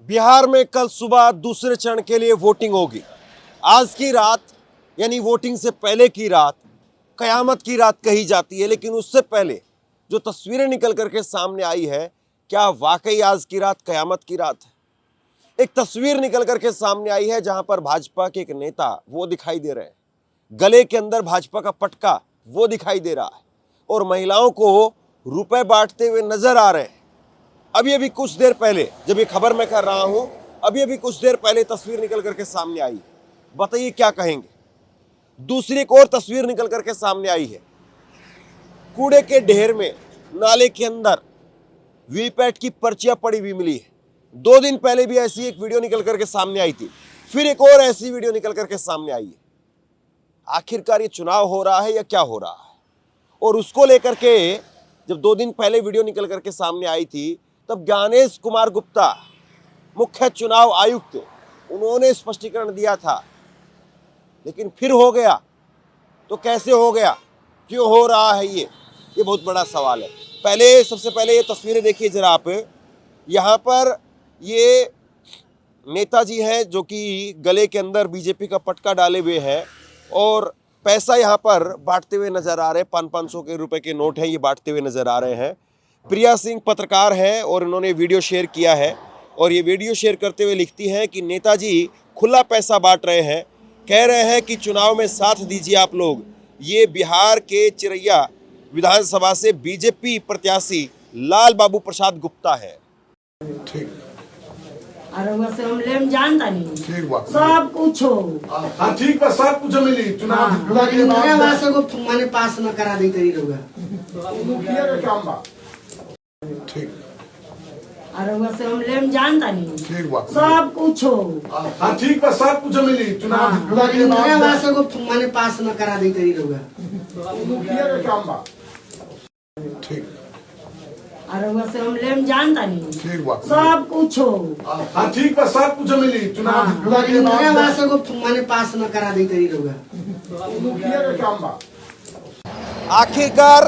बिहार में कल सुबह दूसरे चरण के लिए वोटिंग होगी। आज की रात यानी वोटिंग से पहले की रात कयामत की रात कही जाती है, लेकिन उससे पहले जो तस्वीरें निकल करके सामने आई है, क्या वाकई आज की रात कयामत की रात है? एक तस्वीर निकल करके सामने आई है जहां पर भाजपा के एक नेता वो दिखाई दे रहे हैं, गले के अंदर भाजपा का पटका वो दिखाई दे रहा है और महिलाओं को रुपए बांटते हुए नजर आ रहे हैं। अभी कुछ देर पहले जब ये खबर मैं कर रहा हूं, अभी कुछ देर पहले तस्वीर निकल करके सामने आई है। बताइए क्या कहेंगे। दूसरी एक और तस्वीर निकल करके सामने आई है, कूड़े के ढेर में नाले के अंदर वीपैट की पर्चियां पड़ी हुई मिली है। 2 दिन पहले भी ऐसी एक वीडियो निकल करके सामने आई थी, फिर एक और ऐसी वीडियो निकल करके सामने आई है। आखिरकार ये चुनाव हो रहा है या क्या हो रहा है? और उसको लेकर के जब 2 दिन पहले वीडियो निकल करके सामने आई थी, तब ज्ञानेश कुमार गुप्ता मुख्य चुनाव आयुक्त उन्होंने स्पष्टीकरण दिया था, लेकिन फिर हो गया तो कैसे हो गया, क्यों हो रहा है ये बहुत बड़ा सवाल है। सबसे पहले ये तस्वीरें देखिए जरा आप। यहाँ पर ये नेताजी हैं जो कि गले के अंदर बीजेपी का पटका डाले हुए हैं और पैसा यहाँ पर बांटते हुए नजर आ रहे हैं। 500 के रुपए के नोट हैं, ये बांटते हुए नजर आ रहे हैं। प्रिया सिंह पत्रकार हैं और उन्होंने वीडियो शेयर किया है और ये वीडियो शेयर करते हुए लिखती हैं कि नेताजी खुला पैसा बांट रहे हैं, कह रहे हैं कि चुनाव में साथ दीजिए आप लोग। ये बिहार के चिरैया विधानसभा से बीजेपी प्रत्याशी लाल बाबू प्रसाद गुप्ता है। ठीक अरे वैसे हम लेम जानता नहीं। ठीक बात सब कुछ हो। हाँ ठीक बा, सब कुछ मिली। चुनाव के बाद वासे को माने पास न करा दी करी रहुगा। मुखिया का काम बा। ठीक अरे वैसे हम लेम जानता नहीं। ठीक बात सब कुछ हो। हाँ ठीक बा, सब कुछ मिली। चुनाव के बाद वासे को माने पास न करा दी करी रहुगा। मुखिया का काम बा। ठीक अरे वैसे हम लेम जानता नहीं। ठीक बात सब कुछ हो। हाँ ठीक बा, सब कुछ मिली। चुनाव के बाद वासे को माने पास न करा दी करी रहुगा। मुखिया का काम बा। आखिरकार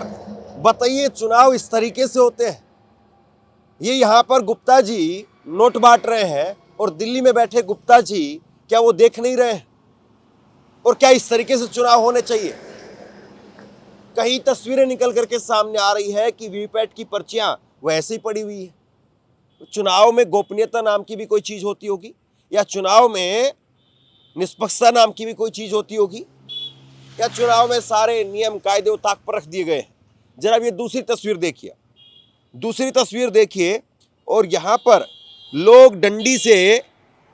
बताइए, चुनाव इस तरीके से होते हैं? ये यहाँ पर गुप्ता जी नोट बांट रहे हैं और दिल्ली में बैठे गुप्ता जी क्या वो देख नहीं रहे हैं? और क्या इस तरीके से चुनाव होने चाहिए? कई तस्वीरें निकल करके सामने आ रही है कि वीवीपैट की पर्चियां वैसे ही पड़ी हुई है। चुनाव में गोपनीयता नाम की भी कोई चीज होती होगी, या चुनाव में निष्पक्षता नाम की भी कोई चीज होती होगी, या चुनाव में सारे नियम कायदे ताक पर रख दिए गए हैं? जरा ये दूसरी तस्वीर देखिए और यहाँ पर लोग डंडी से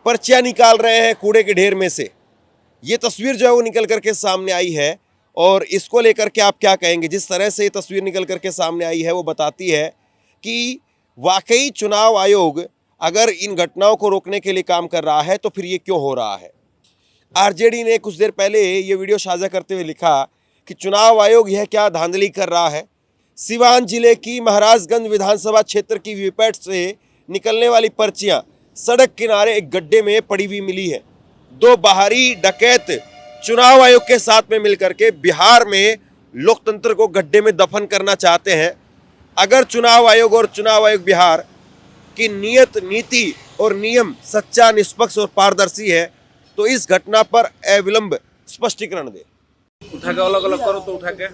पर्चियां निकाल रहे हैं कूड़े के ढेर में से। ये तस्वीर जो है वो निकल करके सामने आई है और इसको लेकर के आप क्या कहेंगे? जिस तरह से ये तस्वीर निकल करके सामने आई है वो बताती है कि वाकई चुनाव आयोग अगर इन घटनाओं को रोकने के लिए काम कर रहा है तो फिर ये क्यों हो रहा है। आरजेडी ने कुछ देर पहले ये वीडियो साझा करते हुए लिखा कि चुनाव आयोग यह क्या धांधली कर रहा है। सिवान जिले की महाराजगंज विधानसभा क्षेत्र की वीवीपैट से निकलने वाली पर्चियां सड़क किनारे एक गड्ढे में पड़ी हुई मिली है। 2 बाहरी डकैत चुनाव आयोग के साथ में मिलकर के बिहार में लोकतंत्र को गड्ढे में दफन करना चाहते हैं। अगर चुनाव आयोग और चुनाव आयोग बिहार की नियत, नीति और नियम सच्चा, निष्पक्ष और पारदर्शी है तो इस घटना पर अविलंब स्पष्टीकरण दे। उठा के अलग अलग करो तो उठा के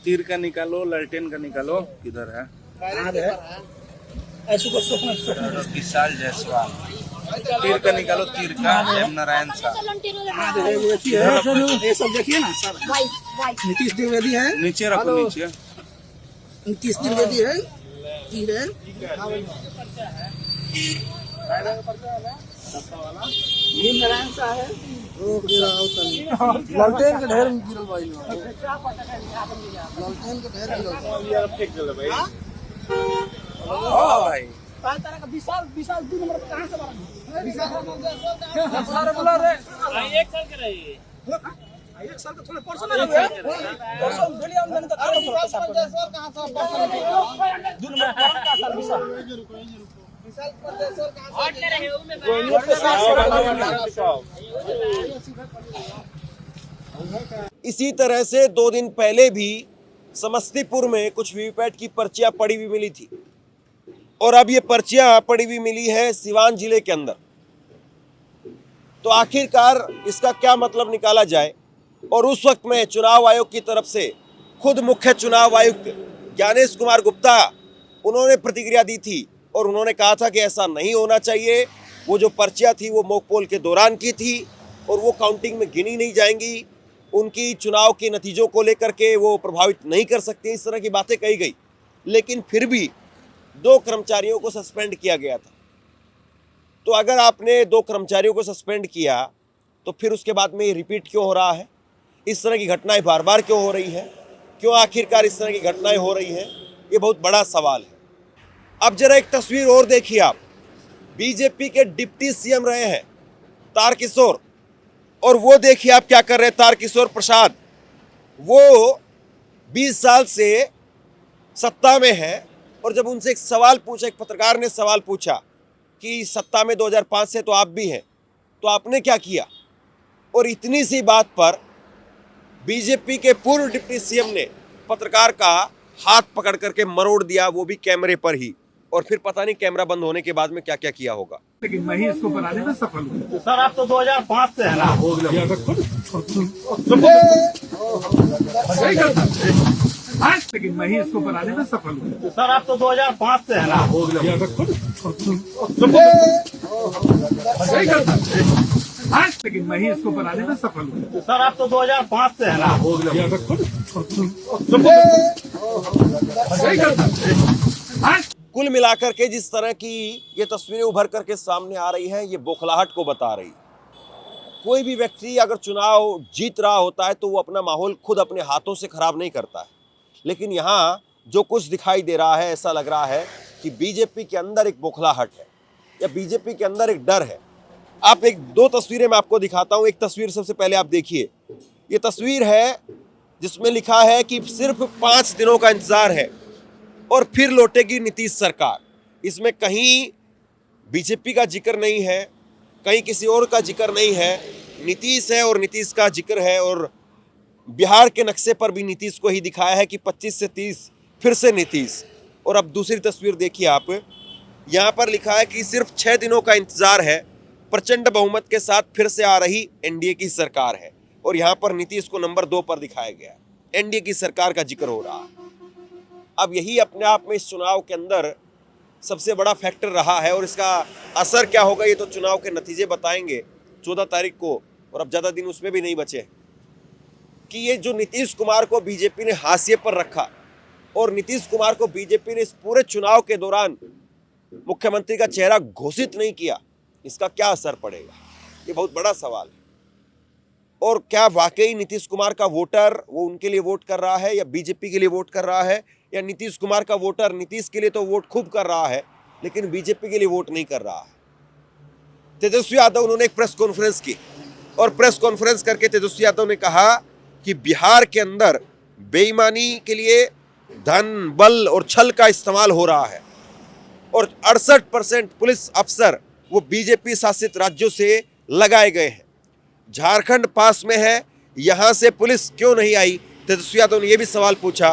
तीर का निकालो, लालटेन का निकालो। किधर है? विशाल जायसवाल। तीर का निकालो, तीर का। एम नारायण साह। ये सब देखिए ना सर, नीतीश द्विवेदी है, नीचे रखो, नीचे। नीतीश द्विवेदी है, तीर है। एम नारायण साह है। लालटेन के ढेर गिरल भाई, लालटेन के ढेर गिरल भाई। भाई तरह का विशाल 2 नंबर कहां से मारा? एक साल के रही है। 1 साल का थोड़े परसों में हुए, परसों वीडियो में तो कहां से 2 नंबर का साल विशाल इसी तरह से 2 दिन पहले भी समस्तीपुर में कुछ वीवीपैट की पर्चियां पड़ी हुई मिली थी। और अब ये पर्चियां पड़ी हुई मिली है सिवान जिले के अंदर। तो आखिरकार इसका क्या मतलब निकाला जाए। और उस वक्त में चुनाव आयोग की तरफ से खुद मुख्य चुनाव आयुक्त ज्ञानेश कुमार गुप्ता उन्होंने प्रतिक्रिया दी थी और उन्होंने कहा था कि ऐसा नहीं होना चाहिए। वो जो पर्चियां थी वो मॉक पोल के दौरान की थी और वो काउंटिंग में गिनी नहीं जाएंगी, उनकी चुनाव के नतीजों को लेकर के वो प्रभावित नहीं कर सकती, इस तरह की बातें कही गई। लेकिन फिर भी 2 कर्मचारियों को सस्पेंड किया गया था। तो अगर आपने 2 कर्मचारियों को सस्पेंड किया तो फिर उसके बाद में ये रिपीट क्यों हो रहा है? इस तरह की घटनाएं बार बार क्यों हो रही है? क्यों आखिरकार इस तरह की घटनाएं हो रही हैं? ये बहुत बड़ा सवाल है। अब जरा एक तस्वीर और देखिए आप। बीजेपी के डिप्टी सीएम रहे हैं तारकिशोर, और वो देखिए आप क्या कर रहे हैं तारकिशोर प्रसाद। वो 20 साल से सत्ता में है और जब उनसे एक सवाल पूछा, एक पत्रकार ने सवाल पूछा कि सत्ता में 2005 से तो आप भी हैं, तो आपने क्या किया? और इतनी सी बात पर बीजेपी के पूर्व डिप्टी सीएम ने पत्रकार का हाथ पकड़ करके मरोड़ दिया, वो भी कैमरे पर ही। और फिर पता नहीं कैमरा बंद होने के बाद में क्या क्या किया होगा। लेकिन मैं ही इसको बनाने में सफल हूँ। सर आप तो 2005 से है ना। लेकिन मैं ही इसको बनाने में सफल हूँ। सर आप तो 2005 से है ना। लेकिन मैं ही इसको बनाने में सफल हूँ। सर आप तो 2005 से है ना। कुल मिलाकर के जिस तरह की ये तस्वीरें उभर करके सामने आ रही हैं, ये बौखलाहट को बता रही। कोई भी व्यक्ति अगर चुनाव जीत रहा होता है तो वो अपना माहौल खुद अपने हाथों से खराब नहीं करता है। लेकिन यहाँ जो कुछ दिखाई दे रहा है, ऐसा लग रहा है कि बीजेपी के अंदर एक बौखलाहट है या बीजेपी के अंदर एक डर है। आप 2 तस्वीरें मैं आपको दिखाता हूँ। एक तस्वीर सबसे पहले आप देखिए। ये तस्वीर है जिसमें लिखा है कि सिर्फ 5 दिनों का इंतजार है और फिर लौटेगी नीतीश सरकार। इसमें कहीं बीजेपी का जिक्र नहीं है, कहीं किसी और का जिक्र नहीं है, नीतीश है और नीतीश का जिक्र है। और बिहार के नक्शे पर भी नीतीश को ही दिखाया है कि 25 से 30 फिर से नीतीश। और अब दूसरी तस्वीर देखिए आप, यहाँ पर लिखा है कि सिर्फ 6 दिनों का इंतजार है, प्रचंड बहुमत के साथ फिर से आ रही एनडीए की सरकार है। और यहाँ पर नीतीश को नंबर 2 पर दिखाया गया, एनडीए की सरकार का जिक्र हो रहा है। अब यही अपने आप में इस चुनाव के अंदर सबसे बड़ा फैक्टर रहा है और इसका असर क्या होगा ये तो चुनाव के नतीजे बताएंगे 14 तारीख को। और अब ज़्यादा दिन उसमें भी नहीं बचे कि ये जो नीतीश कुमार को बीजेपी ने हाशिए पर रखा और नीतीश कुमार को बीजेपी ने इस पूरे चुनाव के दौरान मुख्यमंत्री का चेहरा घोषित नहीं किया, इसका क्या असर पड़ेगा, ये बहुत बड़ा सवाल है। और क्या वाकई नीतीश कुमार का वोटर वो उनके लिए वोट कर रहा है या बीजेपी के लिए वोट कर रहा है, या नीतीश कुमार का वोटर नीतीश के लिए तो वोट खूब कर रहा है लेकिन बीजेपी के लिए वोट नहीं कर रहा है। तेजस्वी यादव उन्होंने एक प्रेस कॉन्फ्रेंस की और प्रेस कॉन्फ्रेंस करके तेजस्वी यादव ने कहा कि बिहार के अंदर बेईमानी के लिए धन, बल और छल का इस्तेमाल हो रहा है और 68% पुलिस अफसर वो बीजेपी शासित राज्यों से लगाए गए हैं। झारखंड पास में है, यहाँ से पुलिस क्यों नहीं आई? तेजस्वी यादव ने यह भी सवाल पूछा।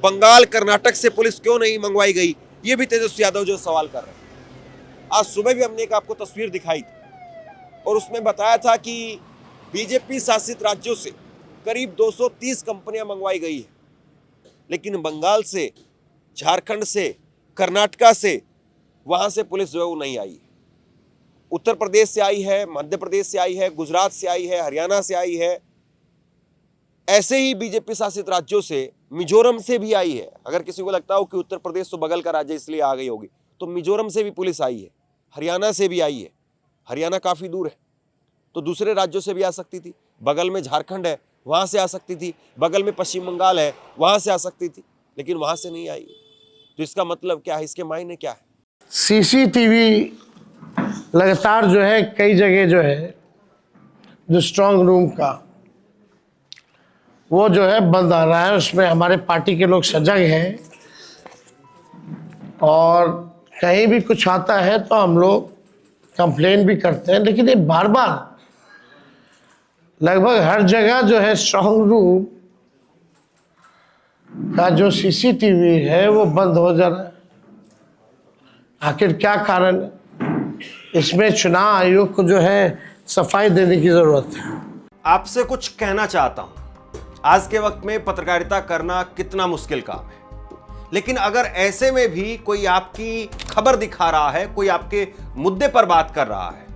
बंगाल, कर्नाटक से पुलिस क्यों नहीं मंगवाई गई? ये भी तेजस्वी यादव जो सवाल कर रहे हैं। आज सुबह भी हमने एक आपको तस्वीर दिखाई थी और उसमें बताया था कि बीजेपी शासित राज्यों से करीब 230 कंपनियां मंगवाई गई है, लेकिन बंगाल से, झारखंड से, कर्नाटका से वहाँ से पुलिस जो है वो नहीं आई। उत्तर प्रदेश से आई है, मध्य प्रदेश से आई है, गुजरात से आई है, हरियाणा से आई है। ऐसे ही बीजेपी शासित राज्यों से मिजोरम से भी आई है। अगर किसी को लगता हो कि उत्तर प्रदेश तो बगल का राज्य इसलिए आ गई होगी, तो मिजोरम से भी पुलिस आई है, हरियाणा से भी आई है। हरियाणा काफ़ी दूर है तो दूसरे राज्यों से भी आ सकती थी। बगल में झारखंड है, वहाँ से आ सकती थी। बगल में पश्चिम बंगाल है, वहाँ से आ सकती थी, लेकिन वहाँ से नहीं आई। तो इसका मतलब क्या है, इसके मायने क्या है? सीसीटीवी लगातार जो है कई जगह जो है जो स्ट्रांग रूम का वो जो है बंद आ रहा है। उसमें हमारे पार्टी के लोग सजग हैं और कहीं भी कुछ आता है तो हम लोग कंप्लेन भी करते हैं, लेकिन ये बार बार लगभग हर जगह जो है स्ट्रांग रूम का जो सीसीटीवी है वो बंद हो जा रहा है। आखिर क्या कारण है? इसमें चुनाव आयोग को जो है सफाई देने की जरूरत है। आपसे कुछ कहना चाहता हूं। आज के वक्त में पत्रकारिता करना कितना मुश्किल काम है, लेकिन अगर ऐसे में भी कोई आपकी खबर दिखा रहा है, कोई आपके मुद्दे पर बात कर रहा है,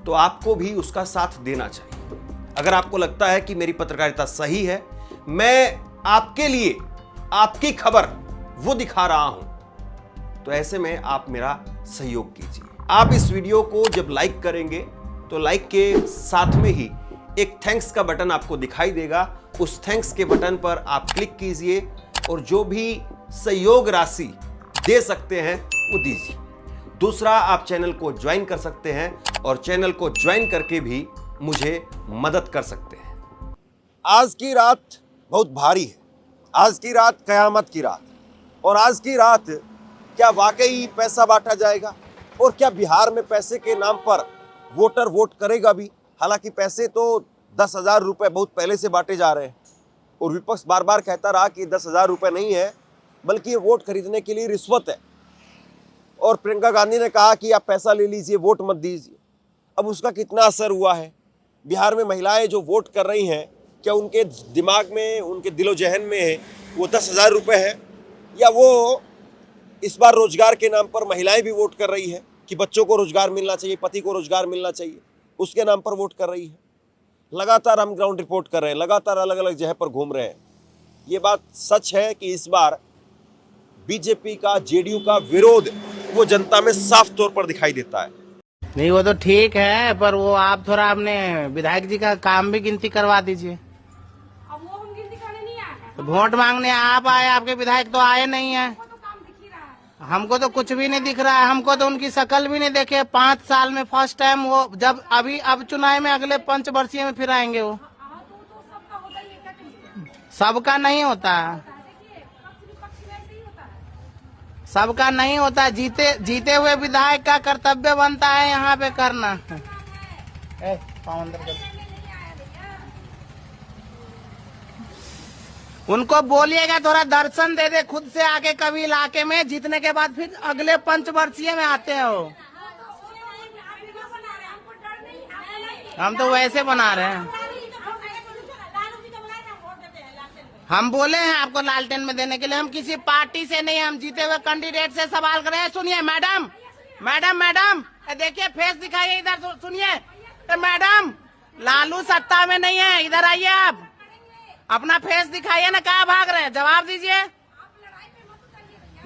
तो आपको भी उसका साथ देना चाहिए। अगर आपको लगता है कि मेरी पत्रकारिता सही है, मैं आपके लिए आपकी खबर वो दिखा रहा हूं, तो ऐसे में आप मेरा सहयोग कीजिए। आप इस वीडियो को जब लाइक करेंगे तो लाइक के साथ में ही एक थैंक्स का बटन आपको दिखाई देगा। उस थैंक्स के बटन पर आप क्लिक कीजिए और जो भी सहयोग राशि दे सकते हैं वो दीजिए। दूसरा, आप चैनल को ज्वाइन कर सकते हैं और चैनल को ज्वाइन करके भी मुझे मदद कर सकते हैं। आज की रात बहुत भारी है। आज की रात कयामत की रात, और आज की रात क्या वाकई पैसा बांटा जाएगा, और क्या बिहार में पैसे के नाम पर वोटर वोट करेगा भी? हालांकि पैसे तो 10,000 रुपए बहुत पहले से बांटे जा रहे हैं, और विपक्ष बार बार कहता रहा कि 10,000 रुपए नहीं है, बल्कि ये वोट खरीदने के लिए रिश्वत है। और प्रियंका गांधी ने कहा कि आप पैसा ले लीजिए, वोट मत दीजिए। अब उसका कितना असर हुआ है? बिहार में महिलाएं जो वोट कर रही हैं, क्या उनके दिमाग में, उनके दिलो जहन में वो 10,000 रुपये है, या वो इस बार रोजगार के नाम पर महिलाएं भी वोट कर रही है कि बच्चों को रोजगार मिलना चाहिए, पति को रोजगार मिलना चाहिए, उसके नाम पर वोट कर रही है? लगातार हम ग्राउंड रिपोर्ट कर रहे हैं, लगातार अलग अलग जगह पर घूम रहे हैं। ये बात सच है कि इस बार बीजेपी का, जेडीयू का विरोध वो जनता में साफ तौर पर दिखाई देता है। नहीं, वो तो ठीक है, पर वो आप थोड़ा अपने विधायक जी का काम भी गिनती करवा दीजिए। अब वो हम गिनती करने नहीं आए हैं। तो वोट मांगने आप आए, आपके विधायक तो आए नहीं है। हमको तो काम दिख ही रहा है। हमको तो कुछ भी नहीं दिख रहा है, हमको तो उनकी शक्ल भी नहीं देखे। 5 साल में फर्स्ट टाइम वो, जब अभी अब चुनाव में अगले पंचवर्षीय में फिर आएंगे वो। हाँ, तो सबका होता ही है, क्या करिए? सबका नहीं होता, देखिए, पक्ष विपक्ष में ऐसे ही होता है। सबका नहीं होता। जीते हुए विधायक का कर्तव्य बनता है यहाँ पे करना। पाँव अंदर कर। उनको बोलिएगा थोड़ा दर्शन दे दे खुद से आके कभी इलाके में, जीतने के बाद फिर अगले पंचवर्षीय में आते हैं वो। हम तो वैसे बना रहे हैं। हम बोले हैं आपको लालटेन में देने के लिए, हम किसी पार्टी से नहीं, हम जीते हुए कैंडिडेट से सवाल कर रहे हैं। सुनिए मैडम, मैडम, मैडम, देखिए फेस दिखाइए इधर, सुनिए मैडम, लालू सत्ता में नहीं है, इधर आइए, आप अपना फेस दिखाइए ना, कहाँ भाग रहे हैं? जवाब दीजिए।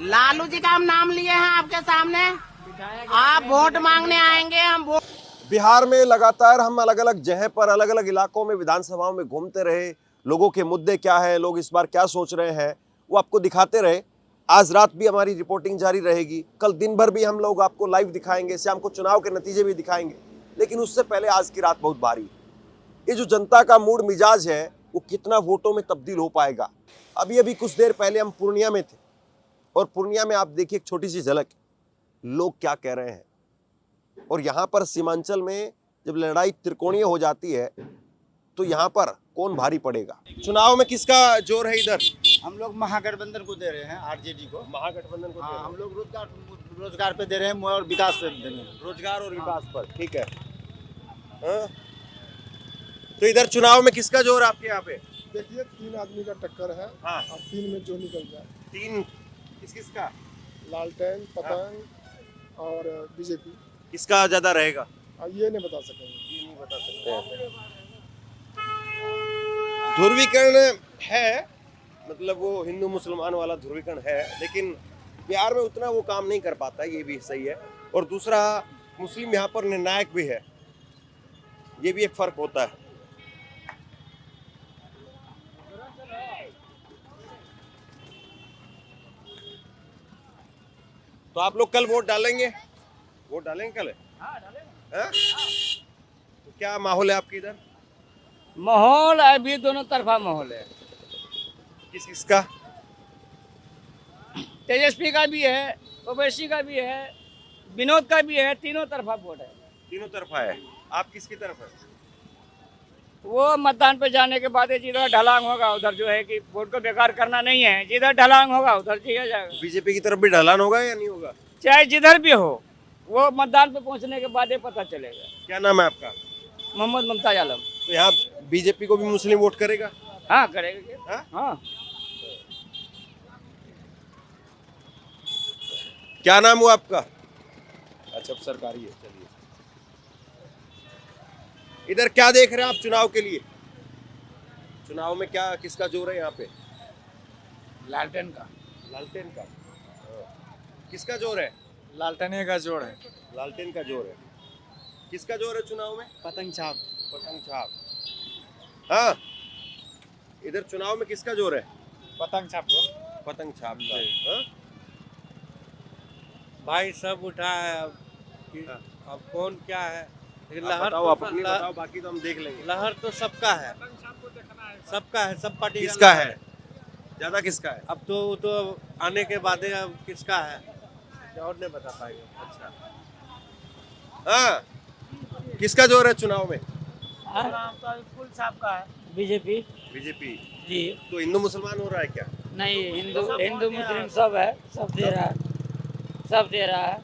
लालू जी का हम नाम लिए हैं आपके सामने, आप वोट मांगने आएंगे, हम वोट। बिहार में लगातार हम अलग अलग जगह पर, अलग अलग इलाकों में, विधानसभाओं में घूमते रहे। लोगों के मुद्दे क्या है, लोग इस बार क्या सोच रहे हैं, वो आपको दिखाते रहे। आज रात भी हमारी रिपोर्टिंग जारी रहेगी, कल दिन भर भी हम लोग आपको लाइव दिखाएंगे, शाम को चुनाव के नतीजे भी दिखाएंगे। लेकिन उससे पहले आज की रात बहुत भारी है। ये जो जनता का मूड मिजाज है, वो कितना वोटों में तब्दील हो पाएगा? अभी अभी कुछ देर पहले हम पूर्णिया में थे, और पूर्णिया में आप देखिए एक छोटी सी झलक, लोग क्या कह रहे हैं। और यहाँ पर सीमांचल में जब लड़ाई त्रिकोणीय हो जाती है, तो यहाँ पर कौन भारी पड़ेगा? चुनाव में किसका जोर है इधर? हम लोग महागठबंधन को दे रहे हैं, आरजेडी को। महागठबंधन को? हाँ, हम लोग रोजगार पे दे रहे हैं और विकास पे दे रहे हैं। रोजगार और विकास पर, ठीक है। हाँ? तो इधर चुनाव में किसका जोर आपके यहाँ पे? देखिए 3 आदमी का टक्कर है। हाँ। अब 3 में जो निकल जाए। 3 किसका? लालटेन, पतंग और बीजेपी। किसका ज्यादा रहेगा? ये नहीं बता सकेंगे। ये नहीं बता सकते। ध्रुवीकरण है, मतलब वो हिंदू मुसलमान वाला ध्रुवीकरण है, लेकिन बिहार में उतना वो काम नहीं कर पाता, ये भी सही है। और दूसरा, मुस्लिम यहाँ पर निर्णायक भी है, ये भी एक फर्क होता है। तो आप लोग कल वोट डालेंगे? वोट डालेंगे कल? हाँ, डालेंगे। हाँ? तो क्या माहौल है आपके इधर? माहौल अभी दोनों तरफा माहौल है। किसका? तेजस्वी का भी है, ओवैसी का भी है, विनोद का भी है, तीनों तरफा वोट है। तीनों तरफा है। आप किसकी तरफ है? वो मतदान पे जाने के बाद जिधर ढलांग होगा उधर जो है कि वोट को बेकार करना नहीं है, जिधर ढलांग होगा उधर किया जाएगा। बीजेपी की तरफ भी ढलान होगा या नहीं होगा? चाहे जिधर भी हो, वो मतदान पे पहुंचने के बाद ही पता चलेगा। क्या नाम है आपका? मोहम्मद मुमताज आलम। तो यहाँ बीजेपी को भी मुस्लिम वोट करेगा? हाँ करेगा। हाँ? हाँ। क्या नाम हुआ आपका? अच्छा, अब सरकारी है। चलिए, इधर क्या देख रहे हैं आप चुनाव के लिए? चुनाव में क्या किसका जोर है यहाँ पे? लालटेन का। लालटेन का। किसका जोर है? लालटेन का जोड़ है। लालटेन का जोर है। किसका जोर है चुनाव में? पतंग छाप। पतंग छाप। हाँ, इधर चुनाव में किसका जोर है? पतंग छाप को। पतंग छाप का। हाँ? भाई सब उठा है अब कौन क्या है, आप बताओ, आप अपनी बताओ, बाकी तो हम देख लेंगे। लहर तो सबका है, सबका है, सब पार्टी का किसका लहर है ज्यादा? किसका है? अब तो आने के बाद अब किसका है और नहीं बता पाएंगे। अच्छा, हाँ, किसका जोर है चुनाव में? फुल छाप का है। बीजेपी। बीजेपी। जी। तो हिंदू मुसलमान हो रहा है क्या? नहीं, हिंदू मुस्लिम सब है, सब दे रहा है, सब दे रहा है।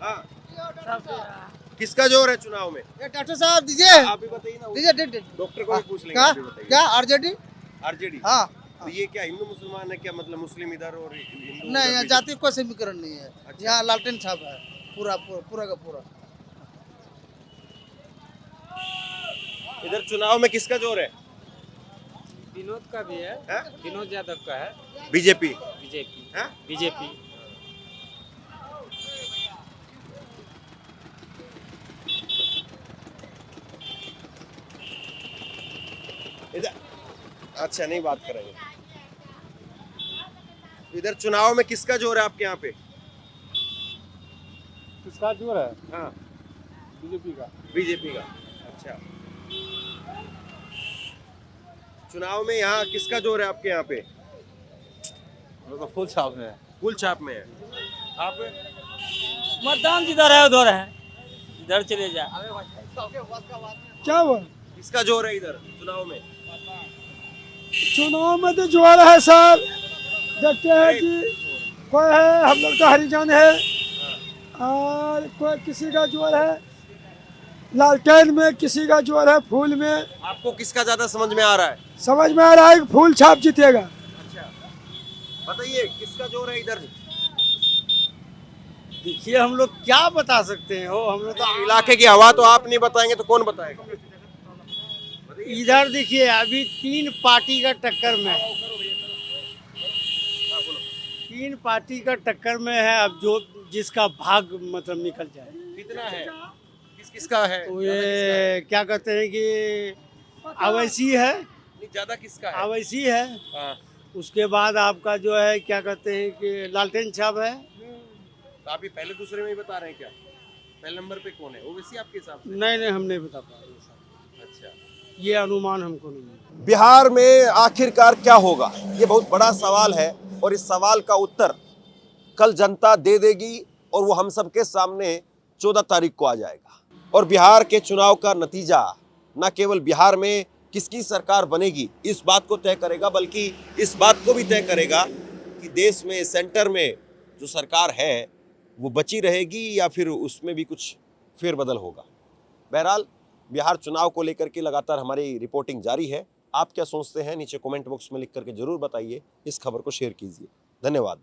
हाँ, सब दे रहा है। किसका जोर है चुनाव में? डॉक्टर साहब दीजिए, आप भी बताइए ना। दीजिए। डॉक्टर को भी पूछ लेंगे। क्या आप भी बताइए। क्या आरजेडी? आरजेडी। हाँ। तो ये क्या हिंदू मुसलमान है क्या? मतलब मुस्लिम इधर और हिंदू नहीं, उधर यहाँ भी? जाति कोई समीकरण नहीं है। अच्छा। यहाँ लालटेन छाप है पूरा पूरा का पूरा। इधर चुनाव में किसका जोर है? विनोद का भी है, हाँ? विनोद यादव का है। बीजेपी। बीजेपी। हाँ? बीजेपी। इधर अच्छा, नहीं बात करेंगे। इधर चुनाव में किसका जोर है आपके यहाँ पे? किसका जोर है? हाँ, बीजेपी का। बीजेपी का। अच्छा, चुनाव में यहाँ किसका जोर है आपके यहाँ पे? तो फुल छाप में है। फुल छाप में है। आप? मतदान जिधर है उधर है, इधर चले जा। क्या हुआ? किसका जोर है इधर चुनाव में? चुनाव में तो जोर है सर, देखते हैं कि कोई है, हम लोग तो हरिजन है, और कोई किसी का जोर है लालटेन में, किसी का जोर है फूल में। आपको किसका ज्यादा समझ में आ रहा है? समझ में आ रहा है कि फूल छाप जीतेगा। अच्छा, बताइए किसका जोर है इधर? देखिए हम लोग क्या बता सकते हैं, हो हम लोग तो इलाके की हवा तो आप नहीं बताएंगे तो कौन बताएगा? इधर देखिए अभी तीन पार्टी का टक्कर में है, तीन पार्टी का टक्कर में है। अब जो जिसका भाग मतलब निकल जाए। कितना है? किसका है? तो ये क्या कहते हैं कि अवैसी है, ज्यादा किसका है? अवैसी है। हाँ। उसके बाद आपका जो है क्या कहते हैं कि लालटेन छाप है। तो आप ये पहले दूसरे में ही बता रहे हैं क्या? पहले नंबर पे कौन है? ओवैसी आपके हिसाब से? नहीं, हम नहीं बता पा रहे। अच्छा, ये अनुमान हमको नहीं है। बिहार में आखिरकार क्या होगा, ये बहुत बड़ा सवाल है और इस सवाल का उत्तर कल जनता दे देगी और वो हम सबके सामने 14 तारीख को आ जाएगा। और बिहार के चुनाव का नतीजा न केवल बिहार में किसकी सरकार बनेगी इस बात को तय करेगा, बल्कि इस बात को भी तय करेगा कि देश में सेंटर में जो सरकार है वो बची रहेगी या फिर उसमें भी कुछ फेरबदल होगा। बहरहाल बिहार चुनाव को लेकर के लगातार हमारी रिपोर्टिंग जारी है। आप क्या सोचते हैं नीचे कमेंट बॉक्स में लिख करके जरूर बताइए। इस खबर को शेयर कीजिए। धन्यवाद।